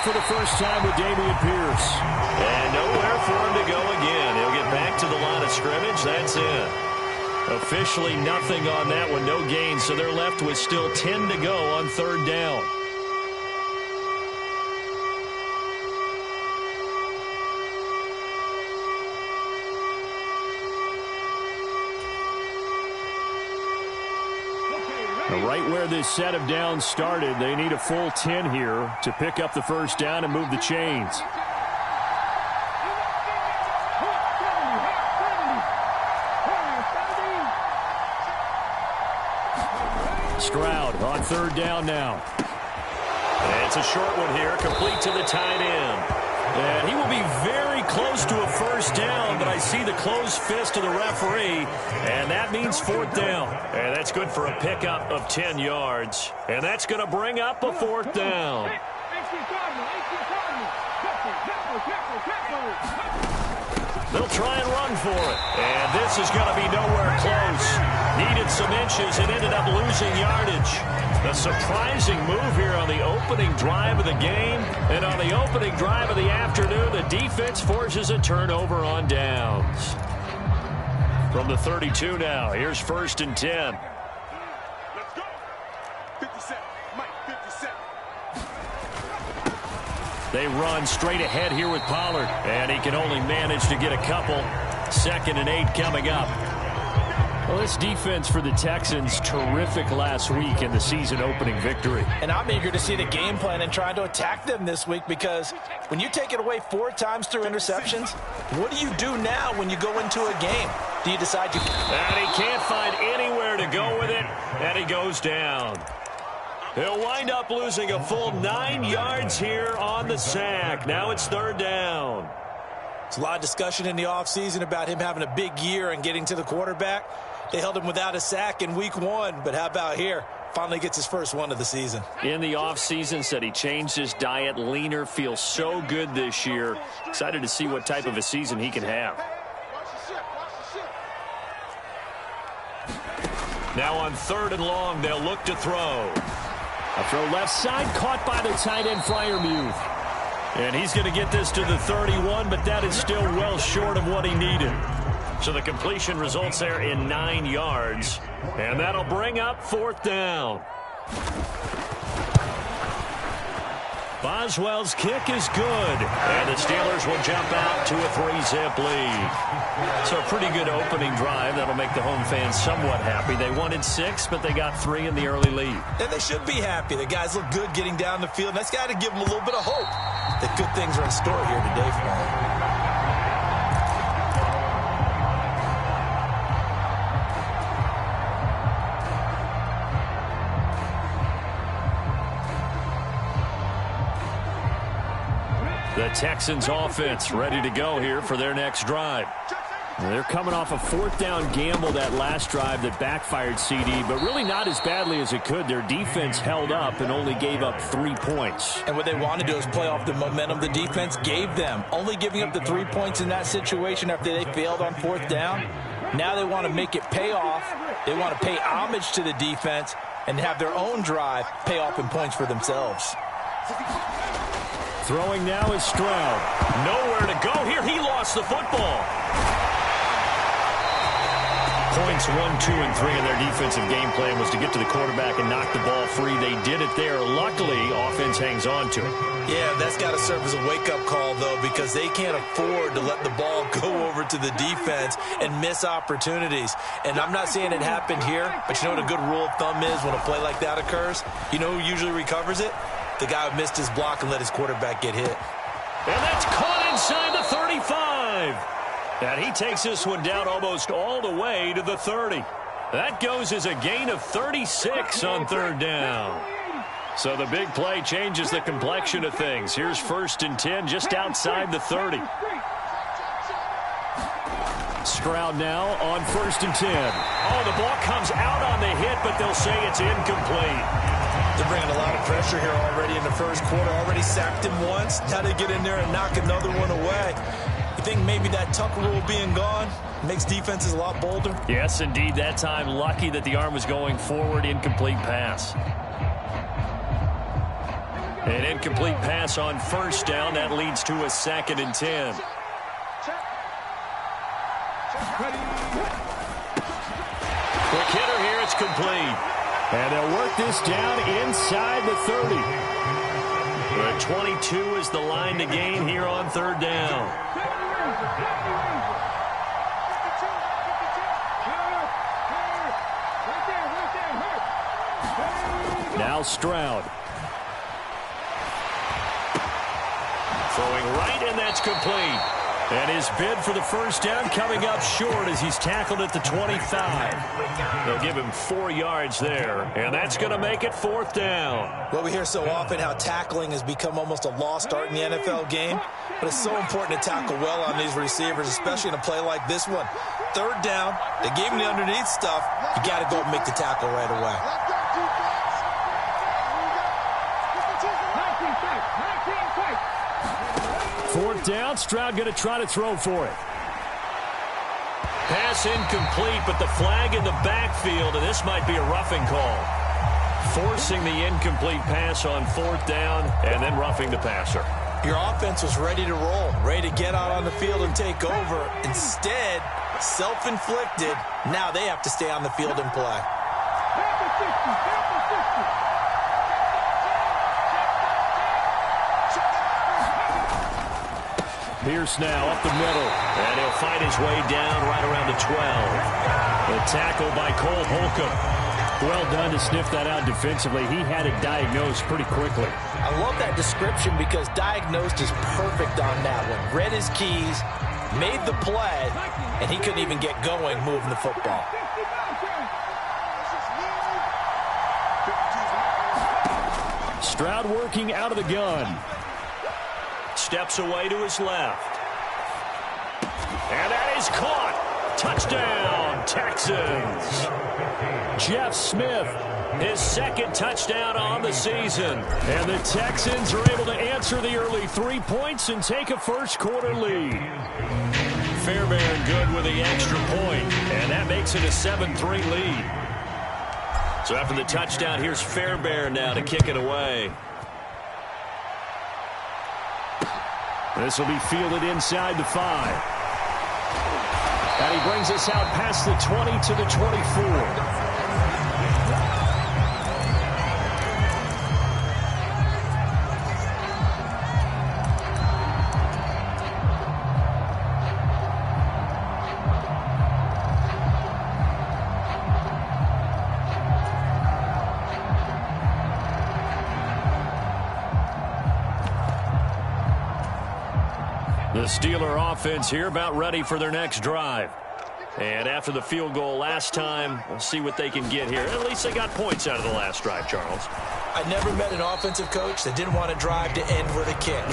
for the first time with Dameon Pierce. And nowhere for him to go again. He'll get back to the line of scrimmage. That's it. Officially nothing on that one, no gain, so they're left with still 10 to go on third down. Right where this set of downs started, they need a full 10 here to pick up the first down and move the chains. Stroud on third down now. And it's a short one here, complete to the tight end. And he will be very close to a first down, but I see the closed fist of the referee, and that means fourth down. And that's good for a pickup of 10 yards. And that's going to bring up a fourth down. They'll try and run for it. And this is going to be nowhere close. Needed some inches and ended up losing yardage. A surprising move here on the opening drive of the game. And on the opening drive of the afternoon, the defense forces a turnover on downs. From the 32 now, here's first and 10. Let's go. 57. Mike, 57. They run straight ahead here with Pollard. And he can only manage to get a couple. 2nd and 8 coming up. Well, this defense for the Texans, terrific last week in the season-opening victory. And I'm eager to see the game plan and trying to attack them this week, because when you take it away 4 times through interceptions, what do you do now when you go into a game? Do you decide to... And he can't find anywhere to go with it, and he goes down. He'll wind up losing a full 9 yards here on the sack. Now it's third down. There's a lot of discussion in the offseason about him having a big year and getting to the quarterback. They held him without a sack in week 1, but how about here? Finally gets his first one of the season. In the offseason, said he changed his diet, leaner, feels so good this year. Excited to see what type of a season he can have. Now on 3rd and long, they'll look to throw. A throw left side, caught by the tight end, Freiermuth. And he's going to get this to the 31, but that is still well short of what he needed. So the completion results there in 9 yards. And that'll bring up fourth down. Boswell's kick is good. And the Steelers will jump out to a 3-zip lead. So a pretty good opening drive. That'll make the home fans somewhat happy. They wanted 6, but they got 3 in the early lead. And they should be happy. The guys look good getting down the field. That's got to give them a little bit of hope that good things are in store here today for them. The Texans offense ready to go here for their next drive. They're coming off a 4th down gamble that last drive that backfired CD, but really not as badly as it could. Their defense held up and only gave up 3 points. And what they want to do is play off the momentum the defense gave them. Only giving up the 3 points in that situation after they failed on 4th down. Now they want to make it pay off. They want to pay homage to the defense and have their own drive pay off in points for themselves. Throwing now is Stroud. Nowhere to go here. He lost the football. Points 1, 2, and 3 in their defensive game plan was to get to the quarterback and knock the ball free. They did it there. Luckily, offense hangs on to it. Yeah, that's got to serve as a wake-up call, though, because they can't afford to let the ball go over to the defense and miss opportunities. And I'm not saying it happened here, but you know what a good rule of thumb is when a play like that occurs? You know who usually recovers it? The guy who missed his block and let his quarterback get hit. And that's caught inside the 35. And he takes this one down almost all the way to the 30. That goes as a gain of 36 on third down. So the big play changes the complexion of things. Here's first and 10 just outside the 30. Stroud now on first and 10. Oh, the ball comes out on the hit, but they'll say it's incomplete. They're bringing a lot of pressure here already in the first quarter. Already sacked him once. Now they get in there and knock another one away. You think maybe that tuck rule being gone makes defenses a lot bolder? Yes, indeed. That time, lucky that the arm was going forward. Incomplete pass. An incomplete pass on first down. That leads to a 2nd and 10. Quick hitter here. It's complete. And they'll work this down inside the 30. The 22 is the line to gain here on 3rd down. Now Stroud. Throwing right, and that's complete. And his bid for the first down coming up short as he's tackled at the 25. They'll give him 4 yards there, and that's going to make it 4th down. Well, we hear so often how tackling has become almost a lost art in the NFL game, but it's so important to tackle well on these receivers, especially in a play like this one. 3rd down, they gave him the underneath stuff. You got to go and make the tackle right away. Fourth down, Stroud going to try to throw for it. Pass incomplete, but the flag in the backfield, and this might be a roughing call. Forcing the incomplete pass on 4th down, and then roughing the passer. Your offense was ready to roll, ready to get out on the field and take over. Instead, self-inflicted, now they have to stay on the field and play. Pierce now up the middle. And he'll fight his way down right around the 12. The tackle by Cole Holcomb. Well done to sniff that out defensively. He had it diagnosed pretty quickly. I love that description because diagnosed is perfect on that one. Read his keys, made the play, and he couldn't even get going moving the football. Stroud working out of the gun. Steps away to his left. And that is caught. Touchdown, Texans. Jeff Smith, his 2nd touchdown on the season. And the Texans are able to answer the early 3 points and take a first-quarter lead. Fairbairn good with the extra point, and that makes it a 7-3 lead. So after the touchdown, here's Fairbairn now to kick it away. This will be fielded inside the 5. And he brings us out past the 20 to the 24. The Steeler offense here about ready for their next drive. And after the field goal last time, we'll see what they can get here. At least they got points out of the last drive, Charles. I never met an offensive coach that didn't want to drive to end with a kick.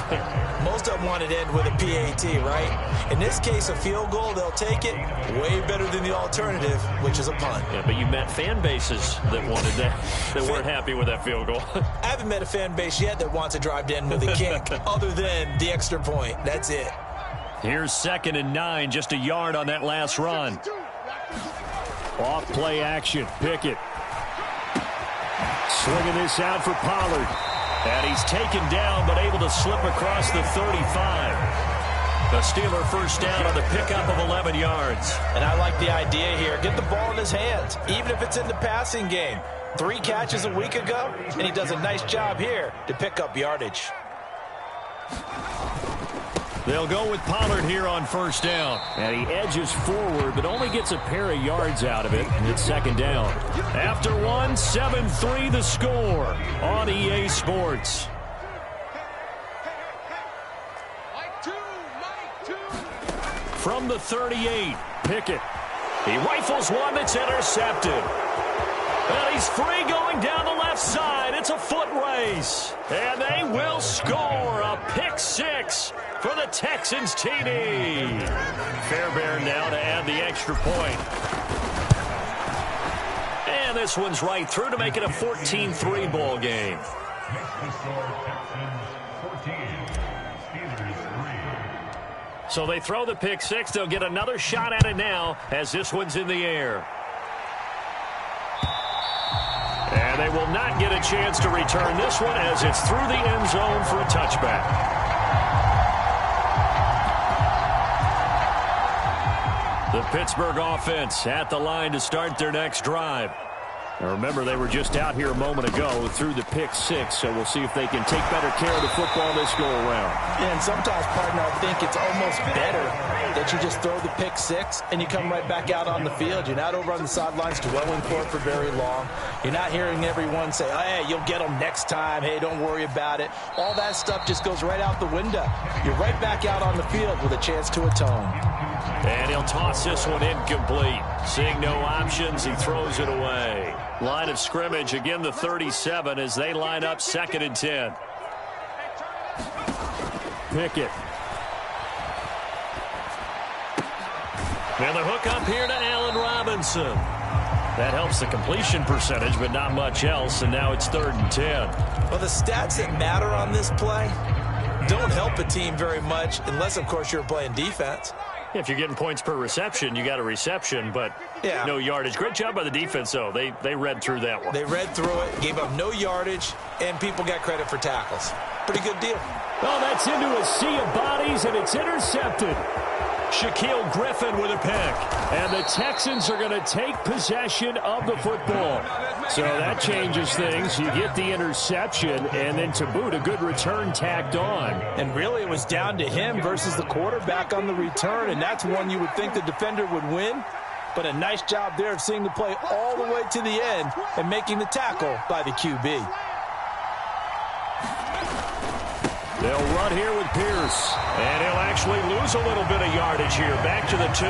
Most of them wanted to end with a PAT, right? In this case, a field goal, they'll take it. Way better than the alternative, which is a punt. Yeah, but you met fan bases that wanted that, that weren't happy with that field goal. I haven't met a fan base yet that wants to drive to end with a kick, other than the extra point. That's it. Here's 2nd and 9, just a yard on that last run. Off play action, Pickett. Swinging this out for Pollard. And he's taken down, but able to slip across the 35. The Steeler first down on the pickup of 11 yards. And I like the idea here. Get the ball in his hands, even if it's in the passing game. 3 catches a week ago, and he does a nice job here to pick up yardage. They'll go with Pollard here on first down. And he edges forward, but only gets a pair of yards out of it. It's 2nd down. After one, 7-3 the score on EA Sports. From the 38, Pickett. He rifles one that's intercepted. And he's free going down the left side. It's a foot race. And they will score a pick 6 for the Texans TD. Fairbairn now to add the extra point. And this one's right through to make it a 14-3 ball game. So they throw the pick 6. They'll get another shot at it now as this one's in the air. And they will not get a chance to return this one as it's through the end zone for a touchback. The Pittsburgh offense at the line to start their next drive. Now remember, they were just out here a moment ago through the pick six, so we'll see if they can take better care of the football this go-around. Yeah, and sometimes, partner, I think it's almost better that you just throw the pick six and you come right back out on the field. You're not over on the sidelines dwelling for it for very long. You're not hearing everyone say, oh, hey, you'll get them next time. Hey, don't worry about it. All that stuff just goes right out the window. You're right back out on the field with a chance to atone. And he'll toss this one incomplete. Seeing no options, he throws it away. Line of scrimmage, again the 37 as they line up 2nd and 10. Pickett. And the hook up here to Allen Robinson. That helps the completion percentage, but not much else, and now it's 3rd and 10. Well, the stats that matter on this play don't help a team very much unless, of course, you're playing defense. If you're getting points per reception, you got a reception, but no yardage. Great job by the defense, though. They read through that one. They read through it, gave up no yardage, and people got credit for tackles. Pretty good deal. Oh, that's into a sea of bodies, and it's intercepted. Shaquille Griffin with a pick. And the Texans are going to take possession of the football. So that changes things. You get the interception, and then to boot, a good return tacked on. And really, it was down to him versus the quarterback on the return, and that's one you would think the defender would win. But a nice job there of seeing the play all the way to the end and making the tackle by the QB. They'll run here with Pierce. And he'll actually lose a little bit of yardage here. Back to the 2.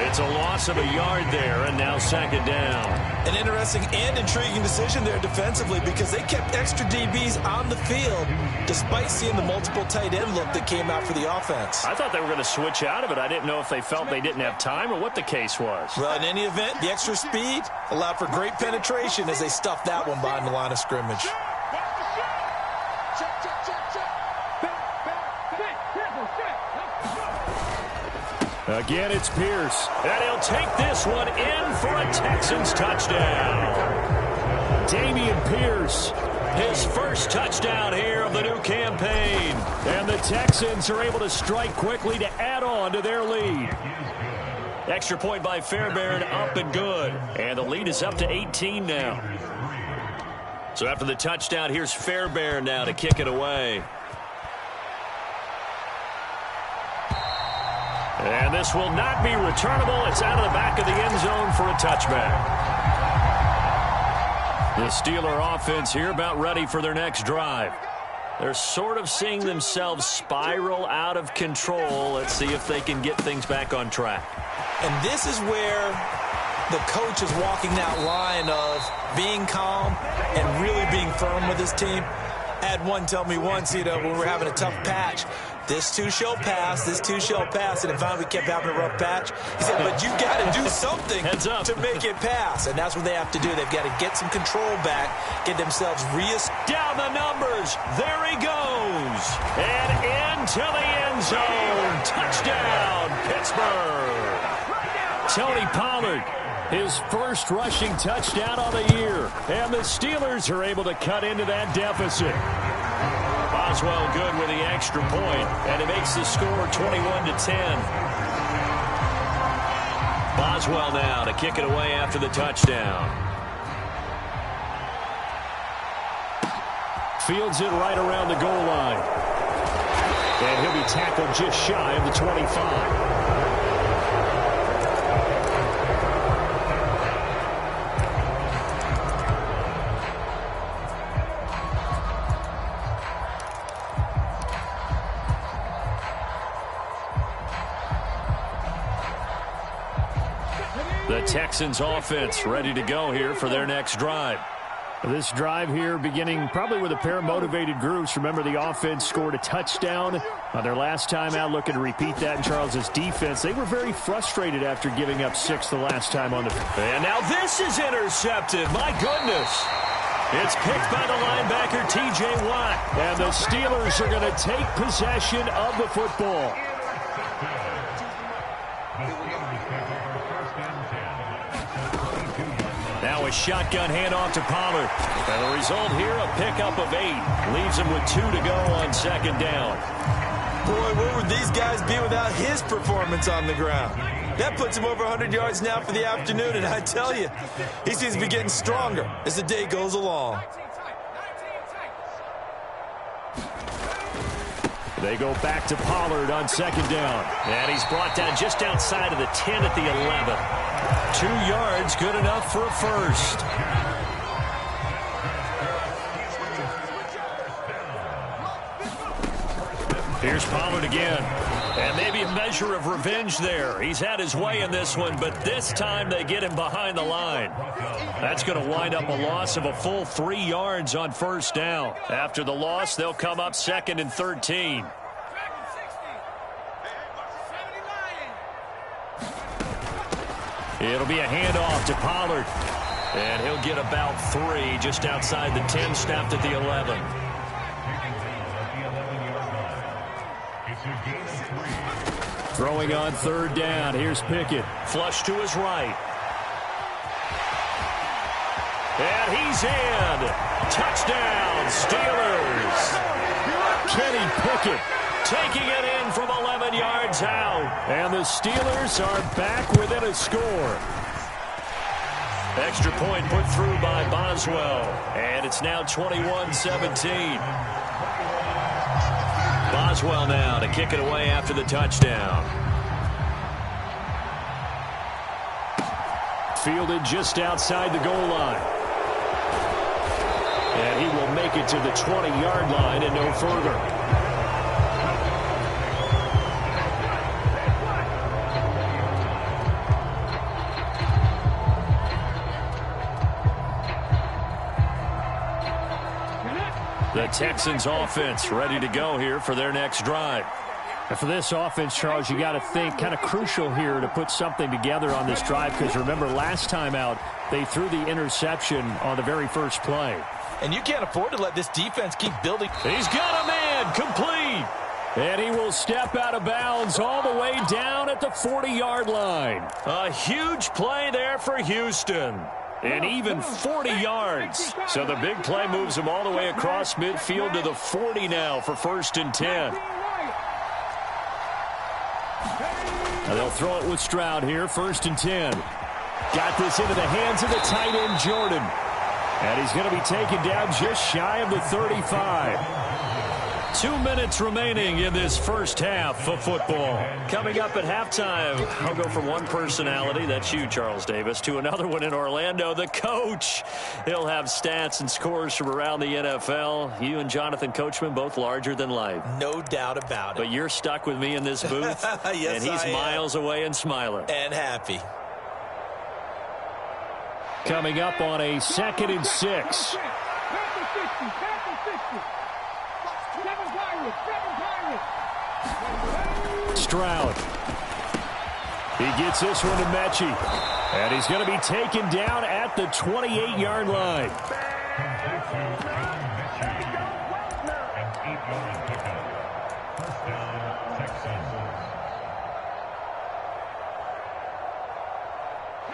It's a loss of a yard there, and now 2nd down. An interesting and intriguing decision there defensively because they kept extra DBs on the field despite seeing the multiple tight end look that came out for the offense. I thought they were going to switch out of it. I didn't know if they felt they didn't have time or what the case was. Well, in any event, the extra speed allowed for great penetration as they stuffed that one behind the line of scrimmage. Again, it's Pierce. And he'll take this one in for a Texans touchdown. Dameon Pierce, his first touchdown here of the new campaign. And the Texans are able to strike quickly to add on to their lead. Extra point by Fairbairn, up and good. And the lead is up to 18 now. So after the touchdown, here's Fairbairn now to kick it away. And this will not be returnable. It's out of the back of the end zone for a touchback. The Steeler offense here about ready for their next drive. They're sort of seeing themselves spiral out of control. Let's see if they can get things back on track. And this is where the coach is walking that line of being calm and really being firm with his team. I had one tell me once, when we were having a tough patch, this too shall pass, this too shall pass, and then finally we kept having a rough patch. He said, but you got to do something to make it pass, and that's what they have to do. They've got to get some control back, get themselves down the numbers. There he goes. And into the end zone. Touchdown, Pittsburgh. Tony Pollard, his first rushing touchdown on the year. And the Steelers are able to cut into that deficit. Boswell good with the extra point, and it makes the score 21-10. Boswell now to kick it away after the touchdown. Fields it right around the goal line. And he'll be tackled just shy of the 25. The Texans offense ready to go here for their next drive. This drive here beginning probably with a pair of motivated groups. Remember, the offense scored a touchdown on their last time out, looking to repeat that in Charles's defense. They were very frustrated after giving up 6 the last time on the field. And now this is intercepted. My goodness. It's picked by the linebacker, T.J. Watt. And the Steelers are going to take possession of the football. Now a shotgun handoff to Pollard. And the result here, a pickup of 8. Leaves him with 2 to go on second down. Boy, where would these guys be without his performance on the ground? That puts him over 100 yards now for the afternoon, and I tell you, he seems to be getting stronger as the day goes along. They go back to Pollard on second down. And he's brought down just outside of the 10 at the 11. 2 yards, good enough for a first. Here's Pollard again. And maybe a measure of revenge there. He's had his way in this one, but this time they get him behind the line. That's going to wind up a loss of a full 3 yards on first down. After the loss, they'll come up 2nd and 13. It'll be a handoff to Pollard. And he'll get about 3 just outside the 10, snapped at the 11. Throwing on third down. Here's Pickett. Flush to his right. And he's in. Touchdown, Steelers. Kenny Pickett taking it in from 11 yards out. And the Steelers are back within a score. Extra point put through by Boswell. And it's now 21-17. Boswell now to kick it away after the touchdown. Fielded just outside the goal line. And he will make it to the 20-yard line and no further. The Texans offense ready to go here for their next drive. And for this offense, Charles, you got to think kind of crucial here to put something together on this drive, because remember last time out they threw the interception on the very first play. And you can't afford to let this defense keep building. He's got a man complete. And he will step out of bounds all the way down at the 40-yard line. A huge play there for Houston. And even 40 yards. So the big play moves him all the way across midfield to the 40 now for 1st and 10. Now they'll throw it with Stroud here, 1st and 10. Got this into the hands of the tight end, Jordan. And he's going to be taken down just shy of the 35. 2 minutes remaining in this first half of football. Coming up at halftime, I'll go from one personality, that's you, Charles Davis, to another one in Orlando, the coach. He'll have stats and scores from around the NFL. You and Jonathan Coachman, both larger than life. No doubt about it. But you're stuck with me in this booth. Yes, and he's miles away and smiling. And happy. Coming up on a 2nd and 6. Stroud. He gets this one to Mechie. And he's going to be taken down at the 28-yard line.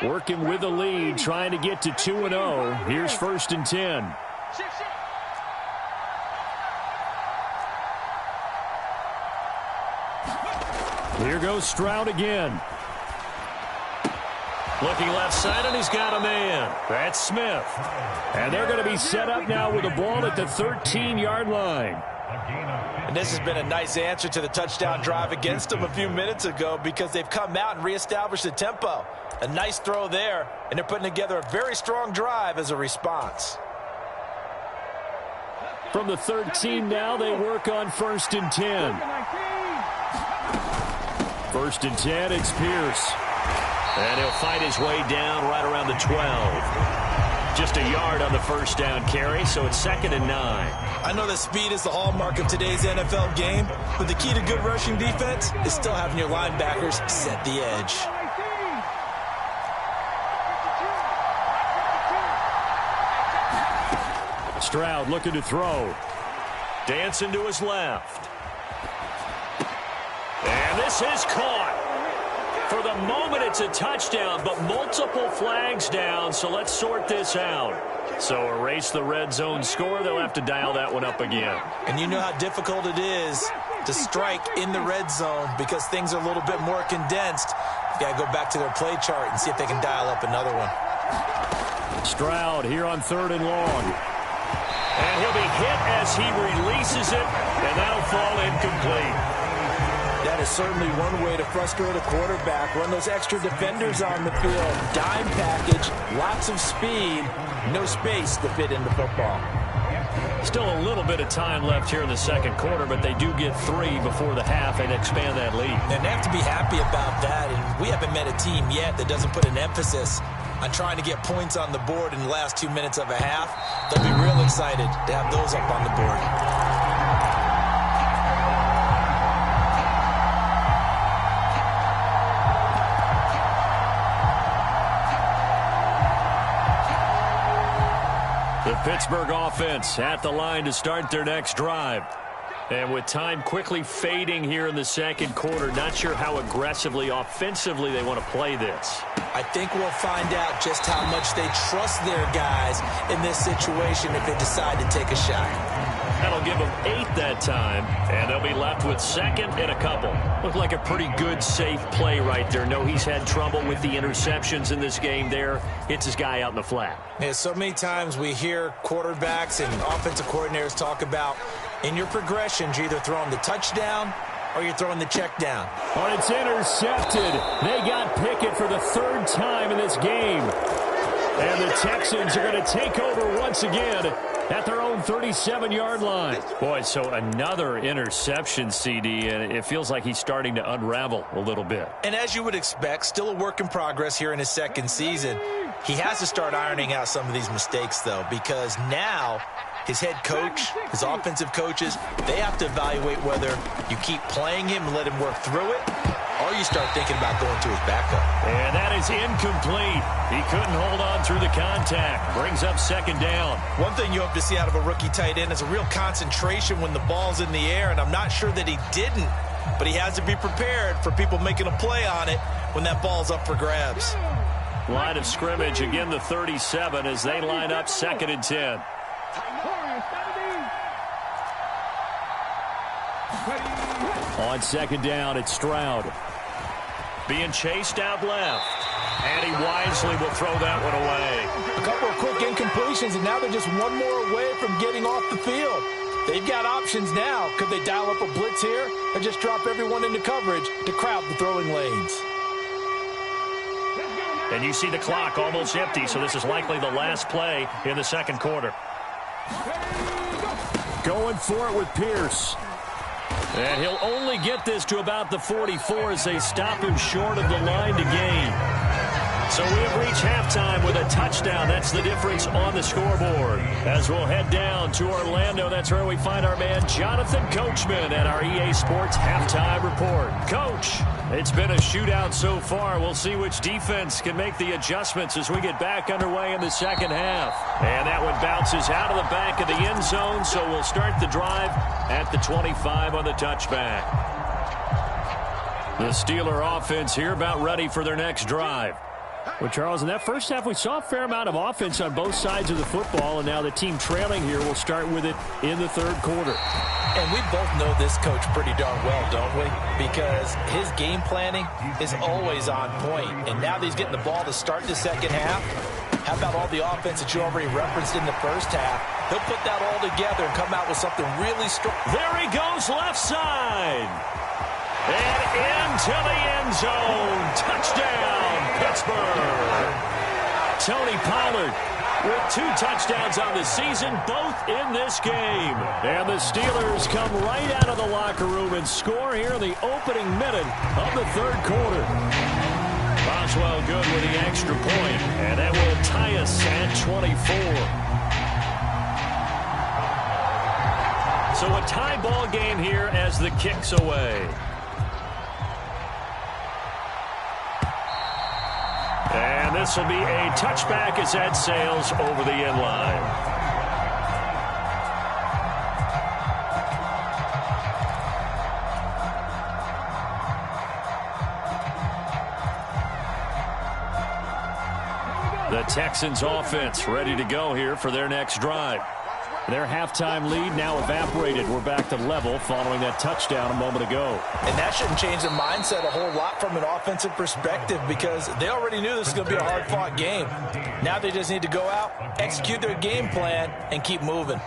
Working with the lead, trying to get to 2-0. Here's 1st and 10. Here goes Stroud again. Looking left side, and he's got a man. That's Smith. And they're going to be set up now with the ball at the 13-yard line. And this has been a nice answer to the touchdown drive against them a few minutes ago, because they've come out and reestablished the tempo. A nice throw there, and they're putting together a very strong drive as a response. From the 13 now, they work on 1st and 10. 1st and 10, it's Pierce. And he'll fight his way down right around the 12. Just a yard on the first down carry, so it's 2nd and 9. I know that speed is the hallmark of today's NFL game, but the key to good rushing defense is still having your linebackers set the edge. Stroud looking to throw. Dancing to his left. And this is caught. For the moment, it's a touchdown, but multiple flags down, so let's sort this out. So erase the red zone score. They'll have to dial that one up again. And you know how difficult it is to strike in the red zone because things are a little bit more condensed. You got to go back to their play chart and see if they can dial up another one. Stroud here on 3rd and long. And he'll be hit as he releases it, and that'll fall incomplete. That is certainly one way to frustrate a quarterback. Run those extra defenders on the field. Dime package, lots of speed, no space to fit into football. Still a little bit of time left here in the second quarter, but they do get 3 before the half and expand that lead. And they have to be happy about that, and we haven't met a team yet that doesn't put an emphasis on trying to get points on the board in the last 2 minutes of a half. They'll be real excited to have those up on the board. The Pittsburgh offense at the line to start their next drive. And with time quickly fading here in the second quarter, not sure how aggressively, offensively they want to play this. I think we'll find out just how much they trust their guys in this situation if they decide to take a shot. That'll give them 8 that time, and they'll be left with 2nd and a couple. Looked like a pretty good, safe play right there. No, he's had trouble with the interceptions in this game there. Hits his guy out in the flat. Yeah, so many times we hear quarterbacks and offensive coordinators talk about in your progressions, you're either throwing the touchdown or you're throwing the check down. Oh, it's intercepted. They got Pickett for the 3rd time in this game. And the Texans are going to take over once again at their own 37-yard line. Boy, so another interception, CD, and it feels like he's starting to unravel a little bit. And as you would expect, still a work in progress here in his second season. He has to start ironing out some of these mistakes, though, because now his head coach, his offensive coaches, they have to evaluate whether you keep playing him and let him work through it, or you start thinking about going to his backup. And that is incomplete. He couldn't hold on through the contact. Brings up 2nd down. One thing you hope to see out of a rookie tight end is a real concentration when the ball's in the air, and I'm not sure that he didn't, but he has to be prepared for people making a play on it when that ball's up for grabs. Line of scrimmage, again the 37 as they line up 2nd and 10. On 2nd down, it's Stroud. Being chased out left. And he wisely will throw that one away. A couple of quick incompletions, and now they're just one more away from getting off the field. They've got options now. Could they dial up a blitz here or just drop everyone into coverage to crowd the throwing lanes? And you see the clock almost empty, so this is likely the last play in the second quarter. Going for it with Pierce. And he'll only get this to about the 44 as they stop him short of the line to gain. So we have reached halftime with a touchdown. That's the difference on the scoreboard. As we'll head down to Orlando, that's where we find our man Jonathan Coachman at our EA Sports Halftime Report. Coach, it's been a shootout so far. We'll see which defense can make the adjustments as we get back underway in the second half. And that one bounces out of the back of the end zone, so we'll start the drive at the 25 on the touchback. The Steeler offense here about ready for their next drive. Well, Charles, in that first half, we saw a fair amount of offense on both sides of the football, and now the team trailing here will start with it in the third quarter. And we both know this coach pretty darn well, don't we? Because his game planning is always on point. And now that he's getting the ball to start the second half, how about all the offense that you already referenced in the first half? He'll put that all together and come out with something really strong. There he goes, left side. And into the end zone. Touchdown, Pittsburgh. Tony Pollard with 2 touchdowns on the season, both in this game. And the Steelers come right out of the locker room and score here in the opening minute of the third quarter. Boswell good with the extra point, and that will tie us at 24. So a tie ball game here as the kick's away. And this will be a touchback as that sails over the end line. The Texans offense ready to go here for their next drive. Their halftime lead now evaporated. We're back to level following that touchdown a moment ago. And that shouldn't change the mindset a whole lot from an offensive perspective because they already knew this was going to be a hard-fought game. Now they just need to go out, execute their game plan, and keep moving.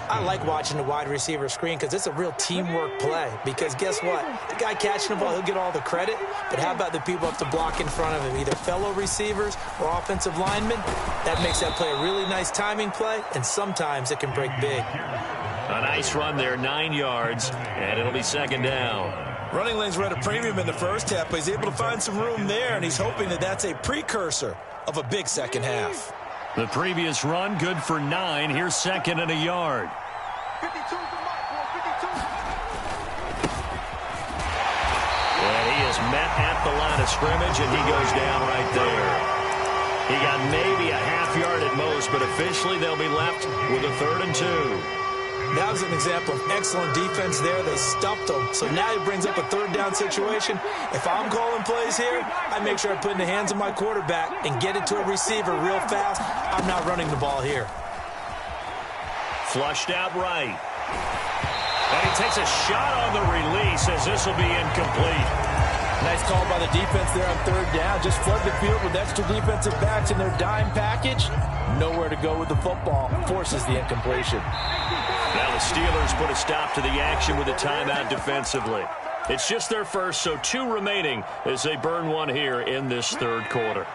I like watching the wide receiver screen because it's a real teamwork play. Because guess what? The guy catching the ball, he'll get all the credit. But how about the people up to block in front of him, either fellow receivers or offensive linemen? That makes that play a really nice timing play, and sometimes it can break big. A nice run there, 9 yards, and it'll be second down. Running lanes were at a premium in the first half, but he's able to find some room there, and he's hoping that that's a precursor of a big second half. The previous run, good for 9. Here's second and a yard. 52 to Mike, 52. And he is met at the line of scrimmage, and he goes down right there. He got maybe a half yard at most, but officially they'll be left with a 3rd and 2. That was an example of excellent defense there. They stuffed him. So now he brings up a 3rd down situation. If I'm calling plays here, I make sure I put it in the hands of my quarterback and get it to a receiver real fast. I'm not running the ball here. Flushed out right. And he takes a shot on the release as this will be incomplete. Nice call by the defense there on 3rd down. Just flood the field with extra defensive backs in their dime package. Nowhere to go with the football. Forces the incompletion. Now the Steelers put a stop to the action with a timeout defensively. It's just their first, so 2 remaining as they burn one here in this 3rd quarter.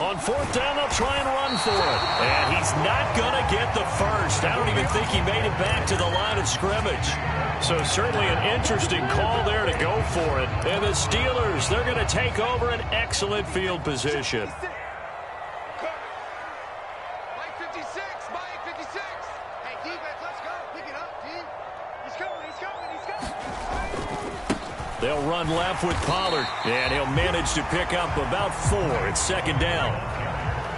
On 4th down, they'll try and run for it. And he's not going to get the first. I don't even think he made it back to the line of scrimmage. So certainly an interesting call there to go for it. And the Steelers, they're going to take over an excellent field position. Mike 56, Mike 56. Hey, defense, let's go. Pick it up, team. He's coming, he's coming, he's coming. They'll run left with Pollard, and he'll manage to pick up about 4. It's second down.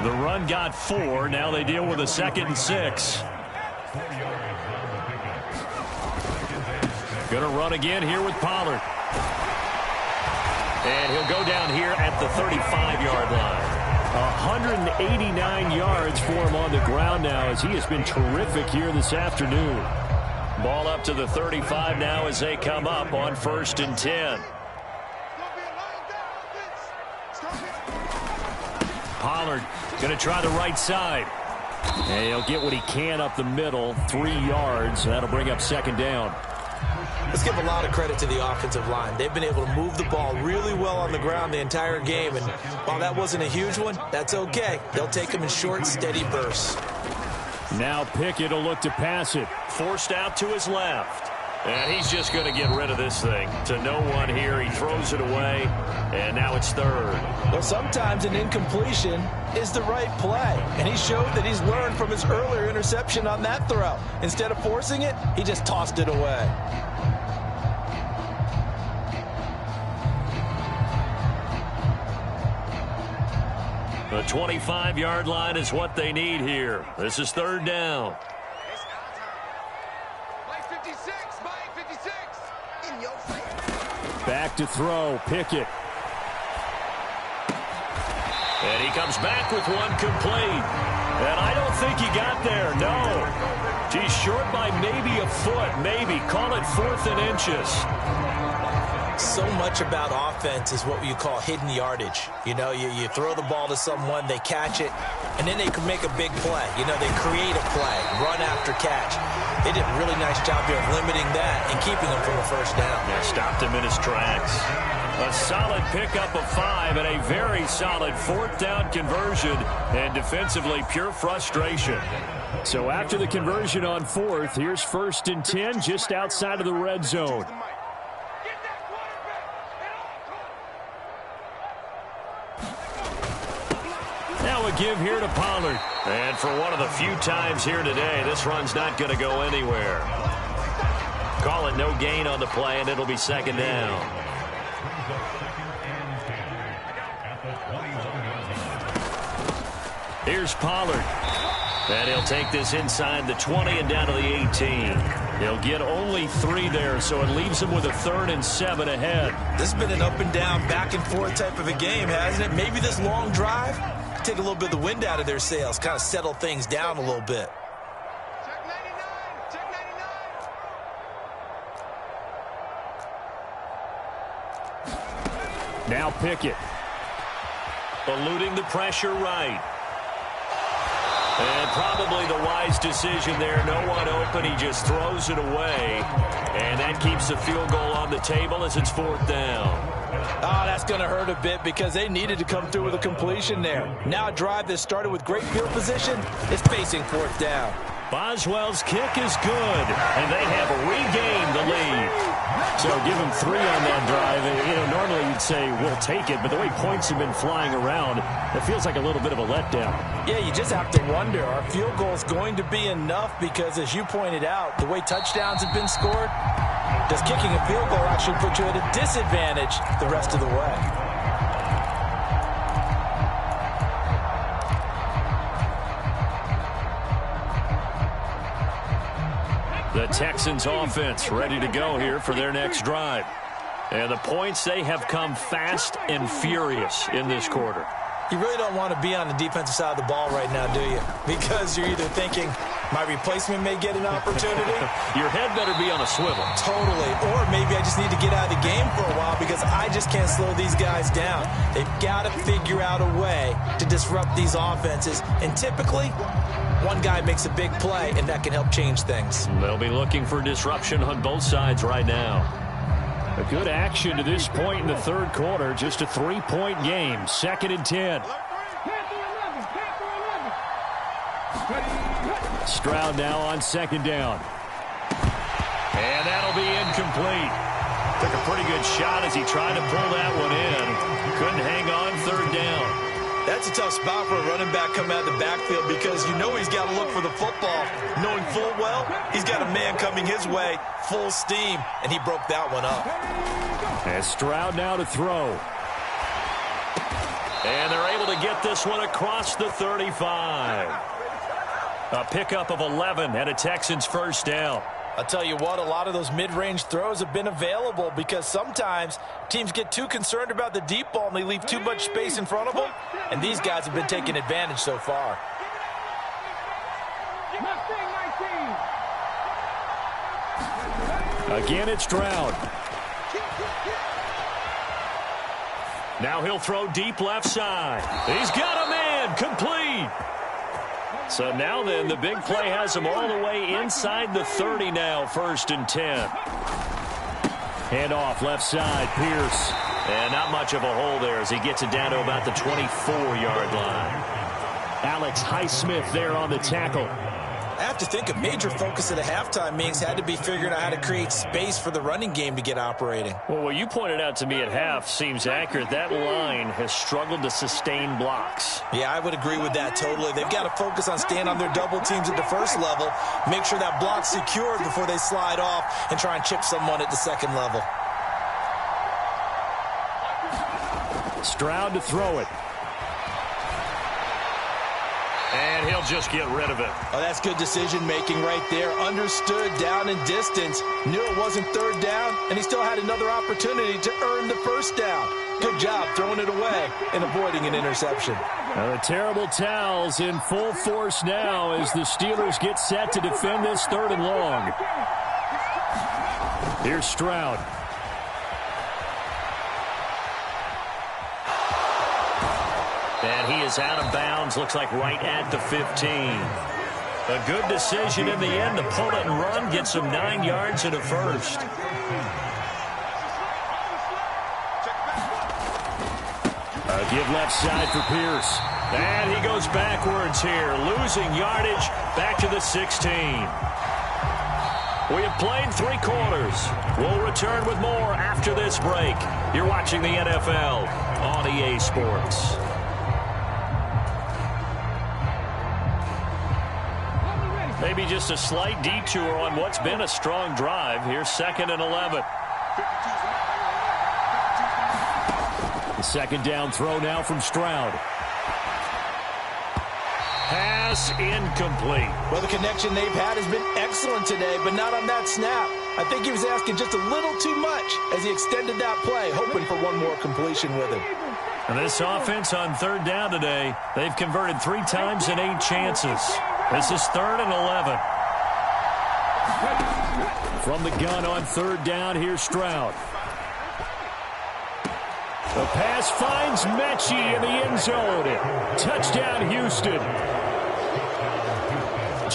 The run got 4. Now they deal with a 2nd and 6. Going to run again here with Pollard. And he'll go down here at the 35-yard line. 189 yards for him on the ground now as he has been terrific here this afternoon. Ball up to the 35 now as they come up on 1st and 10. Pollard going to try the right side. And he'll get what he can up the middle, 3 yards. That'll bring up second down. Let's give a lot of credit to the offensive line. They've been able to move the ball really well on the ground the entire game. And while that wasn't a huge one, that's okay. They'll take them in short, steady bursts. Now Pickett will look to pass it. Forced out to his left. And he's just going to get rid of this thing. To no one here. He throws it away. And now it's 3rd. Well, sometimes an incompletion is the right play. And he showed that he's learned from his earlier interception on that throw. Instead of forcing it, he just tossed it away. The 25-yard line is what they need here. This is 3rd down. Mike 56, Mike 56. In your face. Back to throw, Pickett. And he comes back with one complete. And I don't think he got there, no. He's short by maybe a foot, maybe. Call it 4th and inches. So much about offense is what you call hidden yardage. You know, you throw the ball to someone, they catch it, and then they can make a big play. You know, they create a play, run after catch. They did a really nice job here of limiting that and keeping him from a 1st down. Yeah, stopped him in his tracks. A solid pickup of 5 and a very solid 4th down conversion, and defensively pure frustration. So after the conversion on 4th, here's 1st and 10 just outside of the red zone. Now a give here to Pollard. And for one of the few times here today, this run's not going to go anywhere. Call it no gain on the play, and it'll be second down. Here's Pollard. And he'll take this inside the 20 and down to the 18. He'll get only 3 there, so it leaves him with a 3rd and 7 ahead. This has been an up and down, back and forth type of a game, hasn't it? Maybe this long drive, take a little bit of the wind out of their sails, kind of settle things down a little bit. Check 99. Check 99. Now Pickett. Eluding the pressure right. And probably the wise decision there. No one open. He just throws it away. And that keeps the field goal on the table as it's 4th down. Oh, that's going to hurt a bit because they needed to come through with a completion there. Now a drive that started with great field position is facing 4th down. Boswell's kick is good, and they have regained the lead. So give him 3 on that drive. And, normally you'd say, we'll take it, but the way points have been flying around, it feels like a little bit of a letdown. Yeah, you just have to wonder, are field goals going to be enough? Because as you pointed out, the way touchdowns have been scored, does kicking a field goal actually put you at a disadvantage the rest of the way? The Texans offense ready to go here for their next drive. And the points, they have come fast and furious in this quarter. You really don't want to be on the defensive side of the ball right now, do you? Because you're either thinking, my replacement may get an opportunity. Your head better be on a swivel. Totally. Or maybe I just need to get out of the game for a while because I just can't slow these guys down. They've got to figure out a way to disrupt these offenses. And typically, one guy makes a big play, and that can help change things. They'll be looking for disruption on both sides right now. A good action to this point in the 3rd quarter. Just a 3-point game. 2nd and 10. Stroud now on 2nd down. And that'll be incomplete. Took a pretty good shot as he tried to pull that one in. Couldn't hang on 3rd down. That's a tough spot for a running back coming out of the backfield because you know he's got to look for the football, knowing full well he's got a man coming his way, full steam, and he broke that one up. And Stroud now to throw. And they're able to get this one across the 35. A pickup of 11 and a Texans 1st down. I'll tell you what, a lot of those mid-range throws have been available because sometimes teams get too concerned about the deep ball and they leave too much space in front of them, and these guys have been taking advantage so far. Again, it's Stroud. Now he'll throw deep left side. He's got a man, complete. So now then, the big play has him all the way inside the 30 now, 1st and 10. Hand off left side, Pierce. And not much of a hole there as he gets it down to about the 24-yard line. Alex Highsmith there on the tackle. I have to think a major focus at the halftime meetings had to be figuring out how to create space for the running game to get operating. Well, what you pointed out to me at half seems accurate. That line has struggled to sustain blocks. Yeah, I would agree with that totally. They've got to focus on staying on their double teams at the 1st level, make sure that block's secured before they slide off and try and chip someone at the 2nd level. Stroud to throw it. And he'll just get rid of it. Oh, that's good decision-making right there. Understood down and distance. Knew it wasn't 3rd down, and he still had another opportunity to earn the 1st down. Good job throwing it away and avoiding an interception. The terrible towels in full force now as the Steelers get set to defend this 3rd and long. Here's Stroud. And he is out of bounds, looks like right at the 15. A good decision in the end to pull it and run, get some 9 yards and a 1st. Give left side for Pierce. And he goes backwards here, losing yardage back to the 16. We have played 3 quarters. We'll return with more after this break. You're watching the NFL on EA Sports. Maybe just a slight detour on what's been a strong drive. Here's 2nd and 11. The 2nd down throw now from Stroud. Has pass incomplete. Well, the connection they've had has been excellent today, but not on that snap. I think he was asking just a little too much as he extended that play, hoping for one more completion with him. And this offense on third down today, they've converted 3 times in 8 chances. This is 3rd and 11. From the gun on third down, here's Stroud. The pass finds Mechie in the end zone. Touchdown, Houston.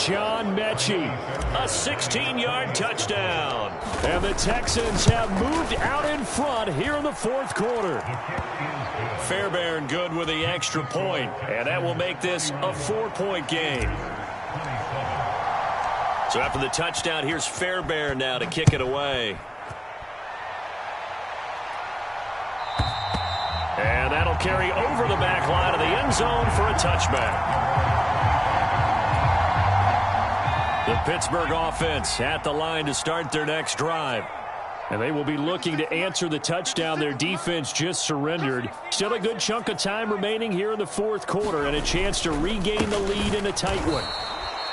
John Mechie, a 16-yard touchdown. And the Texans have moved out in front here in the 4th quarter. Fairbairn good with the extra point, and that will make this a 4-point game. So after the touchdown, here's Fairbairn now to kick it away. And that'll carry over the back line of the end zone for a touchback. The Pittsburgh offense at the line to start their next drive. And they will be looking to answer the touchdown their defense just surrendered. Still a good chunk of time remaining here in the 4th quarter and a chance to regain the lead in a tight one.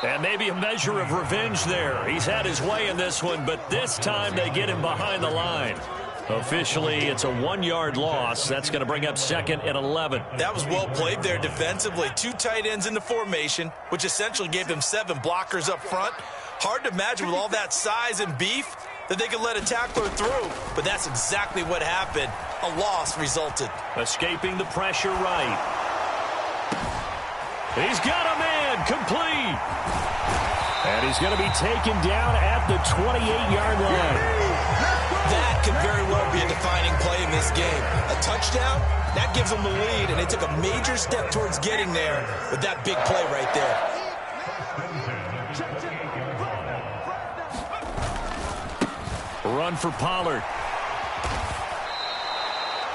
And maybe a measure of revenge there. He's had his way in this one, but this time they get him behind the line. Officially, it's a 1-yard loss. That's going to bring up 2nd and 11. That was well played there defensively. 2 tight ends in the formation, which essentially gave them 7 blockers up front. Hard to imagine with all that size and beef that they could let a tackler through, but that's exactly what happened. A loss resulted. Escaping the pressure right. He's got a man complete. And he's going to be taken down at the 28-yard line. That could very well be a defining play in this game. A touchdown, that gives them the lead, and they took a major step towards getting there with that big play right there. Run for Pollard.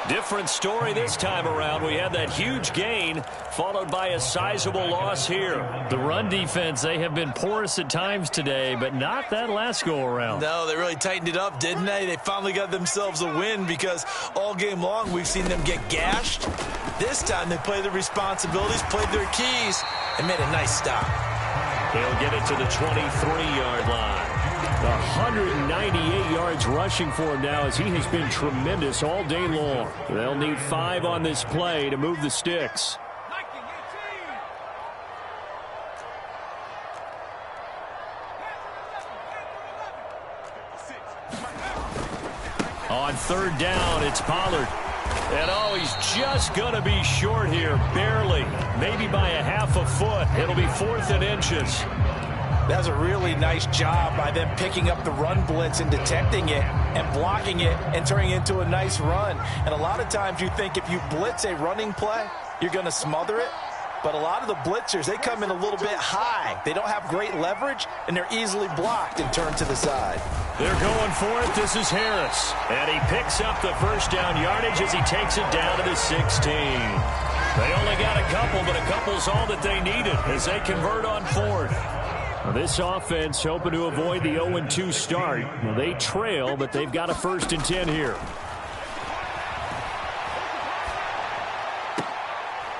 Different story this time around. We had that huge gain followed by a sizable loss here. The run defense, they have been porous at times today, but not that last go-around. No, they really tightened it up, didn't they? They finally got themselves a win because all game long we've seen them get gashed. This time they played their responsibilities, played their keys, and made a nice stop. They'll get it to the 23-yard line. 198 yards rushing for him now as he has been tremendous all day long. They'll need 5 on this play to move the sticks. On third down, it's Pollard. And oh, he's just going to be short here, barely, maybe by a half a foot. It'll be 4th and inches. That's a really nice job by them picking up the run blitz and detecting it and blocking it and turning it into a nice run. And a lot of times you think if you blitz a running play, you're going to smother it. But a lot of the blitzers, they come in a little bit high. They don't have great leverage, and they're easily blocked and turned to the side. They're going for it. This is Harris. And he picks up the first down yardage as he takes it down to the 16. They only got a couple, but a couple's all that they needed as they convert on 4th. Now this offense hoping to avoid the 0-2 start. Well, they trail, but they've got a 1st and 10 here.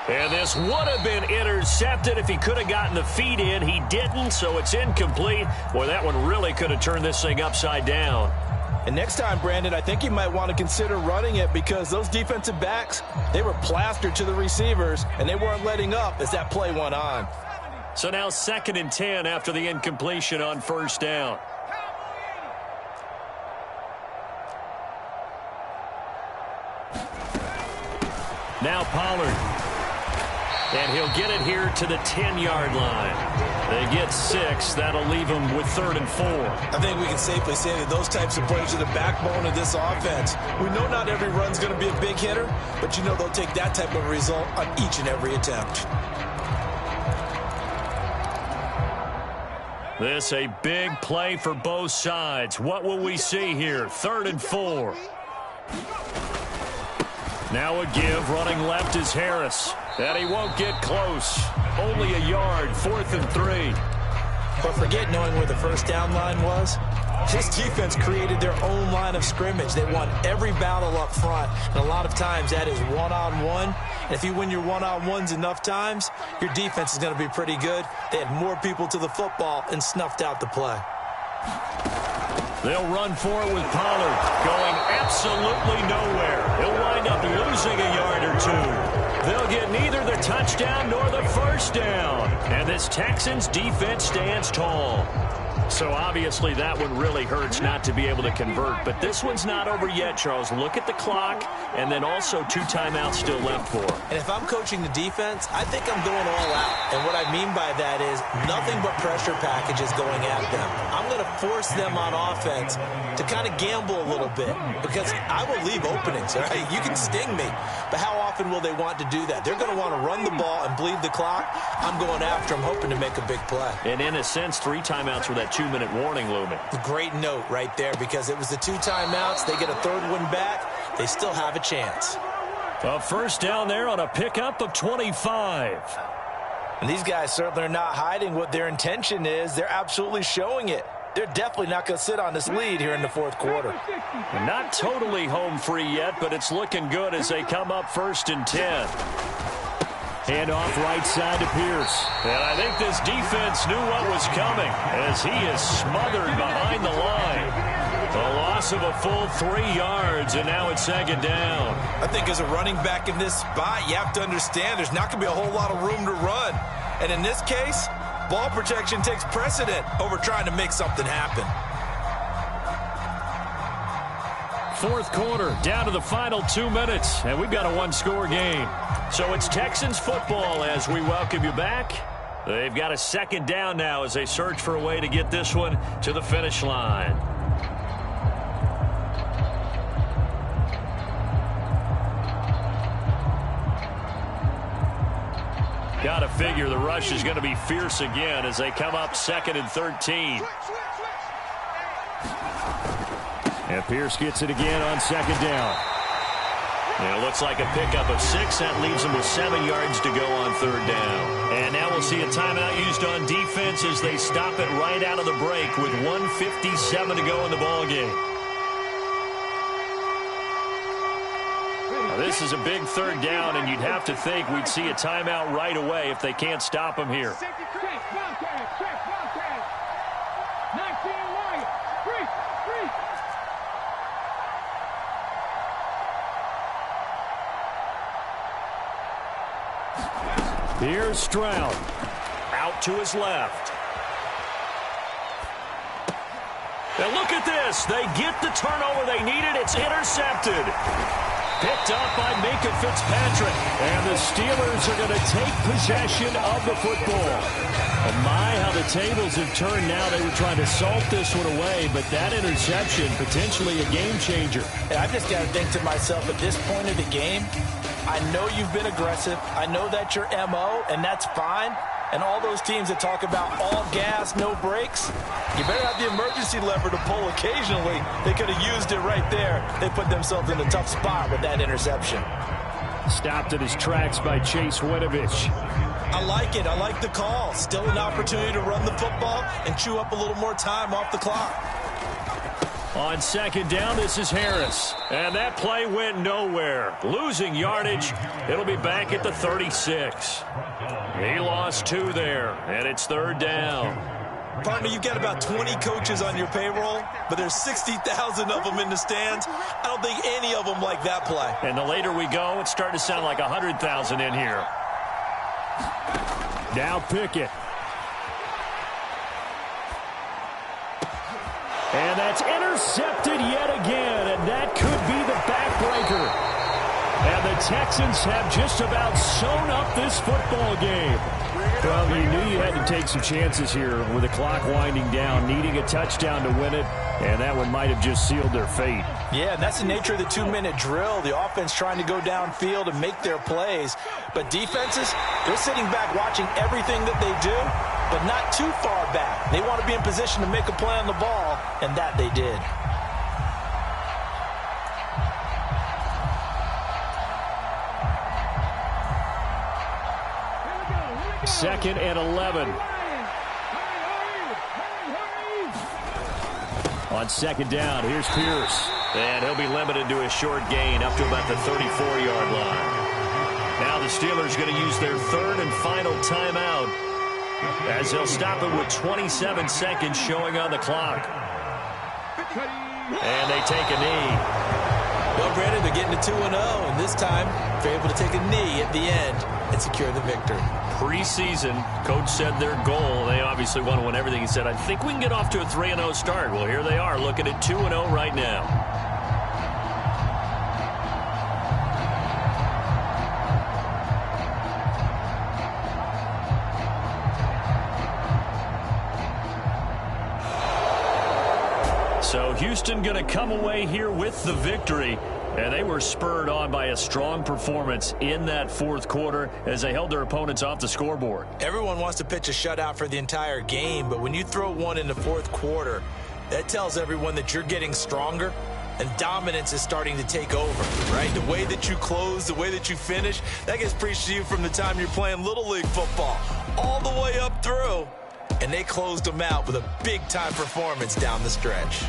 And this would have been intercepted if he could have gotten the feet in. He didn't, so it's incomplete. Boy, that one really could have turned this thing upside down. And next time, Brandon, I think you might want to consider running it because those defensive backs, they were plastered to the receivers, and they weren't letting up as that play went on. So now 2nd and 10 after the incompletion on 1st down. Now Pollard. And he'll get it here to the 10-yard line. They get 6. That'll leave them with 3rd and 4. I think we can safely say that those types of plays are the backbone of this offense. We know not every run's going to be a big hitter, but you know they'll take that type of result on each and every attempt. This a big play for both sides. What will we see here? 3rd and 4. Now a give. Running left is Harris. And he won't get close. Only a yard. 4th and 3. But forget knowing where the first down line was. This defense created their own line of scrimmage. They won every battle up front, and a lot of times that is one-on-one. And if you win your one-on-ones enough times, your defense is going to be pretty good. They had more people to the football and snuffed out the play. They'll run for it with Pollard, going absolutely nowhere. He'll wind up losing a yard or two. They'll get neither the touchdown nor the first down. And this Texans defense stands tall. So obviously that one really hurts not to be able to convert. But this one's not over yet, Charles. Look at the clock, and then also 2 timeouts still left for them. And if I'm coaching the defense, I think I'm going all out. And what I mean by that is nothing but pressure packages going at them. I'm going to force them on offense to kind of gamble a little bit because I will leave openings, all right? You can sting me, but how often will they want to do that? They're going to want to run the ball and bleed the clock. I'm going after them, hoping to make a big play. And in a sense, 3 timeouts with that 2-minute warning looming. Great note right there because it was the 2 timeouts. They get a third one back. They still have a chance. A first down there on a pickup of 25. And these guys certainly are not hiding what their intention is. They're absolutely showing it. They're definitely not going to sit on this lead here in the fourth quarter. Not totally home free yet, but it's looking good as they come up 1st and 10. Hand off right side to Pierce. And I think this defense knew what was coming as he is smothered behind the line. A loss of a full 3 yards, and now it's 2nd down. I think as a running back in this spot, you have to understand there's not going to be a whole lot of room to run. And in this case, ball protection takes precedent over trying to make something happen. 4th quarter, down to the final 2 minutes, and we've got a 1-score game. So it's Texans football as we welcome you back. They've got a 2nd down now as they search for a way to get this one to the finish line. Got to figure the rush is going to be fierce again as they come up 2nd and 13. And Pierce gets it again on 2nd down. And it looks like a pickup of 6. That leaves them with 7 yards to go on 3rd down. And now we'll see a timeout used on defense as they stop it right out of the break with 1:57 to go in the ballgame. Now this is a big 3rd down, and you'd have to think we'd see a timeout right away if they can't stop him here. Here's Stroud. Out to his left. And look at this. They get the turnover they needed. It's intercepted. Picked up by Minkah Fitzpatrick. And the Steelers are going to take possession of the football. Oh my, how the tables have turned now. They were trying to salt this one away, but that interception, potentially a game changer. And I've just got to think to myself, at this point of the game, I know you've been aggressive. I know that's your MO, and that's fine. And all those teams that talk about all gas, no brakes, you better have the emergency lever to pull occasionally. They could have used it right there. They put themselves in a tough spot with that interception. Stopped at his tracks by Chase Winovich. I like it. I like the call. Still an opportunity to run the football and chew up a little more time off the clock. On 2nd down, this is Harris. And that play went nowhere. Losing yardage. It'll be back at the 36. He lost 2 there, and it's 3rd down. Partner, you've got about 20 coaches on your payroll, but there's 60,000 of them in the stands. I don't think any of them like that play. And the later we go, it's starting to sound like 100,000 in here. Now Pickett. And that's intercepted yet again, and that could be the backbreaker. And the Texans have just about sewn up this football game. Well, you knew you had to take some chances here with the clock winding down, needing a touchdown to win it, and that one might have just sealed their fate. Yeah, and that's the nature of the 2-minute drill. The offense trying to go downfield and make their plays. But defenses, they're sitting back watching everything that they do, but not too far back. They want to be in position to make a play on the ball, and that they did. Second and 11. On second down, here's Pierce. And he'll be limited to a short gain up to about the 34-yard line. Now the Steelers going to use their third and final timeout as they'll stop it with 27 seconds showing on the clock. And they take a knee. Well, Brandon, they're getting to 2-0, and this time they're able to take a knee at the end and secure the victory. Preseason, coach said their goal, they obviously want to win everything. He said, I think we can get off to a 3-0 start. Well, here they are looking at 2-0 right now. So Houston going to come away here with the victory. And they were spurred on by a strong performance in that fourth quarter as they held their opponents off the scoreboard. Everyone wants to pitch a shutout for the entire game, but when you throw one in the fourth quarter, that tells everyone that you're getting stronger and dominance is starting to take over, right? The way that you close, the way that you finish, that gets preached to you from the time you're playing Little League football all the way up through. And they closed them out with a big-time performance down the stretch.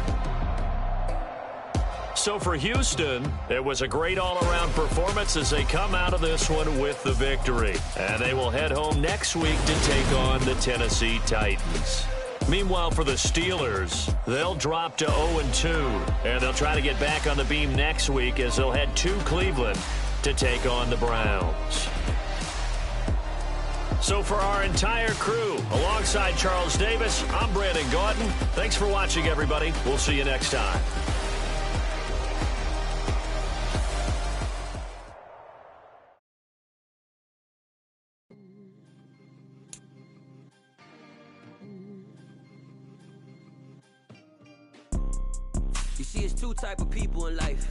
So for Houston, it was a great all-around performance as they come out of this one with the victory. And they will head home next week to take on the Tennessee Titans. Meanwhile, for the Steelers, they'll drop to 0-2. And they'll try to get back on the beam next week as they'll head to Cleveland to take on the Browns. So for our entire crew, alongside Charles Davis, I'm Brandon Gordon. Thanks for watching, everybody. We'll see you next time. You see, it's two type of people in life.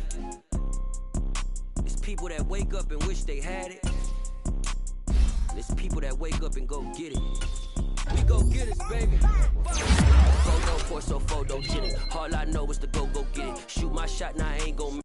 It's people that wake up and wish they had it. And it's people that wake up and go get it. We go get it, baby. Photo, for so photo, get it. All I know is to go get it. Shoot my shot, now I ain't gon'